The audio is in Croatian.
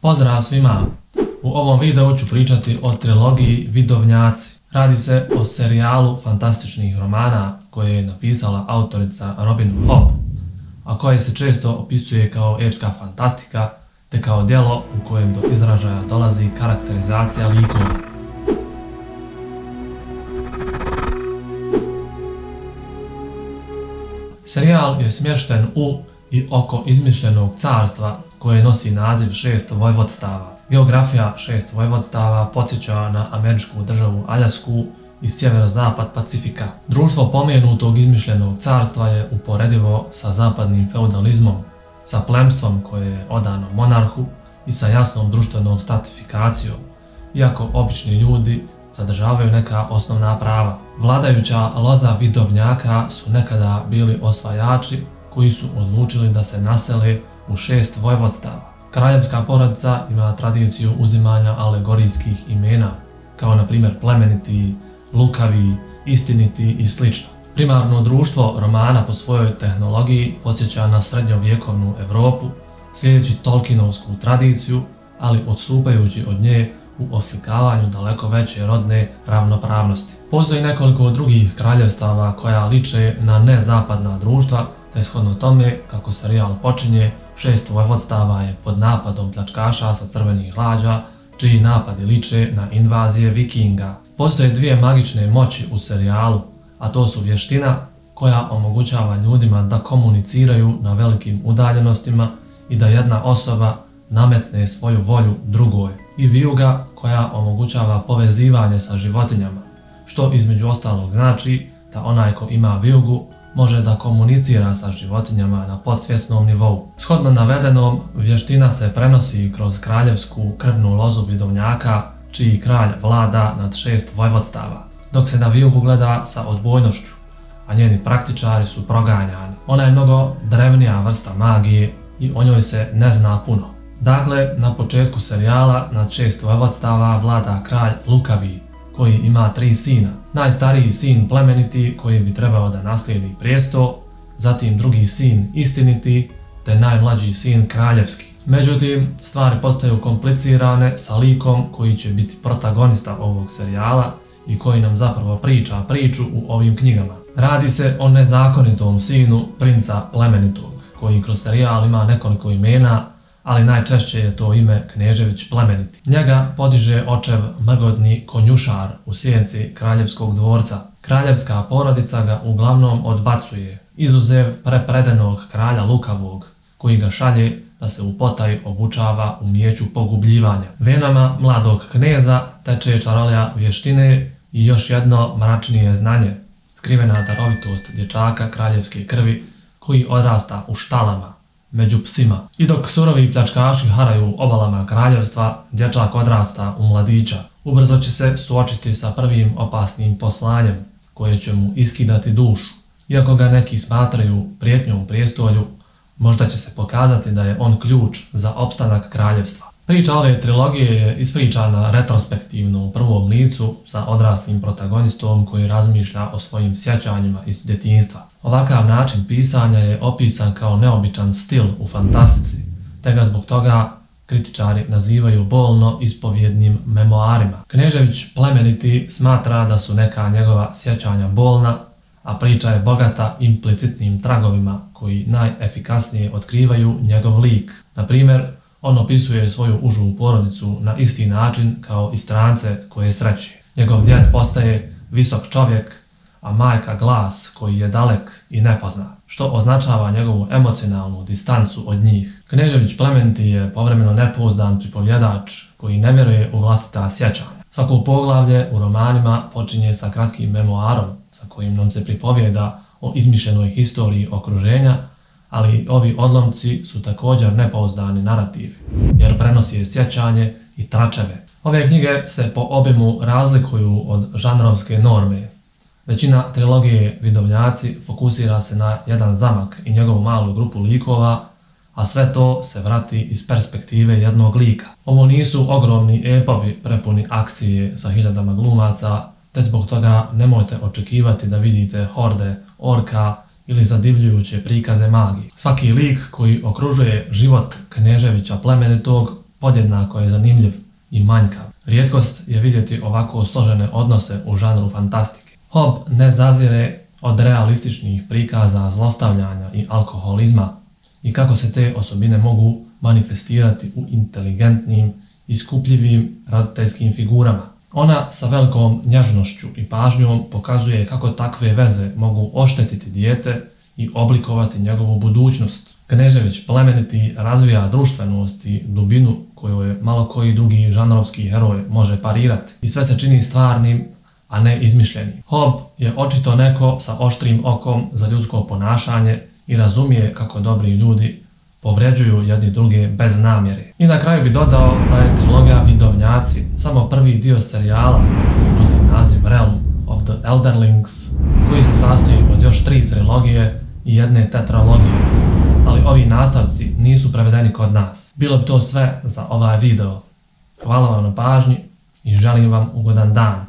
Pozdrav svima! U ovom videu ću pričati o trilogiji Vidovnjaci. Radi se o serijalu fantastičnih romana koje je napisala autorica Robin Hobb, a koje se često opisuje kao epska fantastika te kao djelo u kojem do izražaja dolazi karakterizacija likova. Serijal je smješten u i oko izmišljenog carstva koje nosi naziv 6 vojvodstava. Geografija 6 vojvodstava podsjeća na američku državu Aljasku i sjeverozapad Pacifika. Društvo pomenutog izmišljenog carstva je uporedivo sa zapadnim feudalizmom, sa plemstvom koje je odano monarhu i sa jasnom društvenom stratifikacijom, iako obični ljudi zadržavaju neka osnovna prava. Vladajuća loza vidovnjaka su nekada bili osvajači koji su odlučili da se nasele u 6 vojvodstava. Kraljevska porodica ima tradiciju uzimanja alegorijskih imena, kao na primjer plemeniti, lukavi, istiniti i sl. Primarno društvo romana po svojoj tehnologiji podsjeća na srednjovjekovnu Europu, slijedeći Tolkienovsku tradiciju, ali odstupajući od nje u oslikavanju daleko veće rodne ravnopravnosti. Postoji nekoliko drugih kraljevstava koja liče na nezapadna društva, te shodno tome kako serijal počinje, 6 vojvodstava je pod napadom pljačkaša sa crvenih lađa, čiji napadi liče na invazije vikinga. Postoje dvije magične moći u serijalu, a to su vještina koja omogućava ljudima da komuniciraju na velikim udaljenostima i da jedna osoba nametne svoju volju drugoj, i vijuga koja omogućava povezivanje sa životinjama, što između ostalog znači da onaj ko ima vijugu može da komunicira sa životinjama na podsvjesnom nivou. Shodno navedenom, vještina se prenosi kroz kraljevsku krvnu lozu vidovnjaka, čiji kralj vlada nad 6 vojvodstava, dok se na vijugu gleda sa odbojnošću, a njeni praktičari su proganjani. Ona je mnogo drevnija vrsta magije i o njoj se ne zna puno. Dakle, na početku serijala nad 6 vojvodstava vlada kralj Lukavi, koji ima 3 sina. Najstariji sin plemeniti, koji bi trebao da naslijedi prijesto, zatim drugi sin istiniti, te najmlađi sin kraljevski. Međutim, stvari postaju komplicirane sa likom koji će biti protagonista ovog serijala i koji nam zapravo priča priču u ovim knjigama. Radi se o nezakonitom sinu princa plemenitog, koji kroz serijal ima nekoliko imena, ali najčešće je to ime Knežević plemeniti. Njega podiže očev mrgodni konjušar u sjenci kraljevskog dvorca. Kraljevska porodica ga uglavnom odbacuje, izuzev prepredenog kralja Lukavog, koji ga šalje da se u potaji obučava umijeću pogubljivanja. Venama mladog kneza teče čarolija vještine i još jedno mračnije znanje, skrivena darovitost dječaka kraljevske krvi koji odrasta u štalama, među psima. I dok surovi pljačkaši haraju obalama kraljevstva, dječak odrasta u mladića. Ubrzo će se suočiti sa prvim opasnim poslanjem, koje će mu iskidati dušu. Iako ga neki smatraju prijetnjom prijestolju, možda će se pokazati da je on ključ za opstanak kraljevstva. Priča ove trilogije je ispričana retrospektivno u prvom licu sa odraslim protagonistom koji razmišlja o svojim sjećanjima iz djetinjstva. Ovakav način pisanja je opisan kao neobičan stil u fantastici, te ga zbog toga kritičari nazivaju bolno ispovjednim memoarima. Knežević plemeniti smatra da su neka njegova sjećanja bolna, a priča je bogata implicitnim tragovima koji najefikasnije otkrivaju njegov lik. Na primjer, on opisuje svoju užu porodicu na isti način kao i strance koje sreće. Njegov djed postaje visok čovjek, a majka glas koji je dalek i nepoznat, što označava njegovu emocionalnu distancu od njih. Knežević plemeniti je povremeno nepouzdan pripovjedač koji ne vjeruje u vlastita sjećanja. Svako poglavlje u romanima počinje sa kratkim memoarom sa kojim nam se pripovijeda o izmišljenoj historiji okruženja, ali ovi odlomci su također nepouzdani narativi, jer prenosi sjećanje i tračeve. Ove knjige se po obimu razlikuju od žanrovske norme. Većina trilogije Vidovnjaci fokusira se na jedan zamak i njegovu malu grupu likova, a sve to se vrati iz perspektive jednog lika. Ovo nisu ogromni epovi prepuni akcije sa hiljadama glumaca, te zbog toga nemojte očekivati da vidite horde orka ili zadivljujuće prikaze magije. Svaki lik koji okružuje život Kneževića plemenitog podjednako je zanimljiv i manjkav. Rijetkost je vidjeti ovako složene odnose u žanru fantastike. Hob ne zazire od realističnih prikaza zlostavljanja i alkoholizma i kako se te osobine mogu manifestirati u inteligentnim, iskupljivim roditeljskim figurama. Ona sa velikom nježnošću i pažnjom pokazuje kako takve veze mogu oštetiti dijete i oblikovati njegovu budućnost. Knežević plemeniti razvija društvenost i dubinu koju malo koji drugi žanrovski heroj može parirati. I sve se čini stvarnim, a ne izmišljenim. Hob je očito neko sa oštrim okom za ljudsko ponašanje i razumije kako dobri ljudi povređuju jedni druge bez namjere. I na kraju bi dodao da je trilogija Vidovnjaci samo prvi dio serijala nosi naziv Realm of the Elderlings, koji se sastoji od još 3 trilogije i jedne tetralogije, ali ovi nastavci nisu prevedeni kod nas. Bilo bi to sve za ovaj video. Hvala vam na pažnji i želim vam ugodan dan.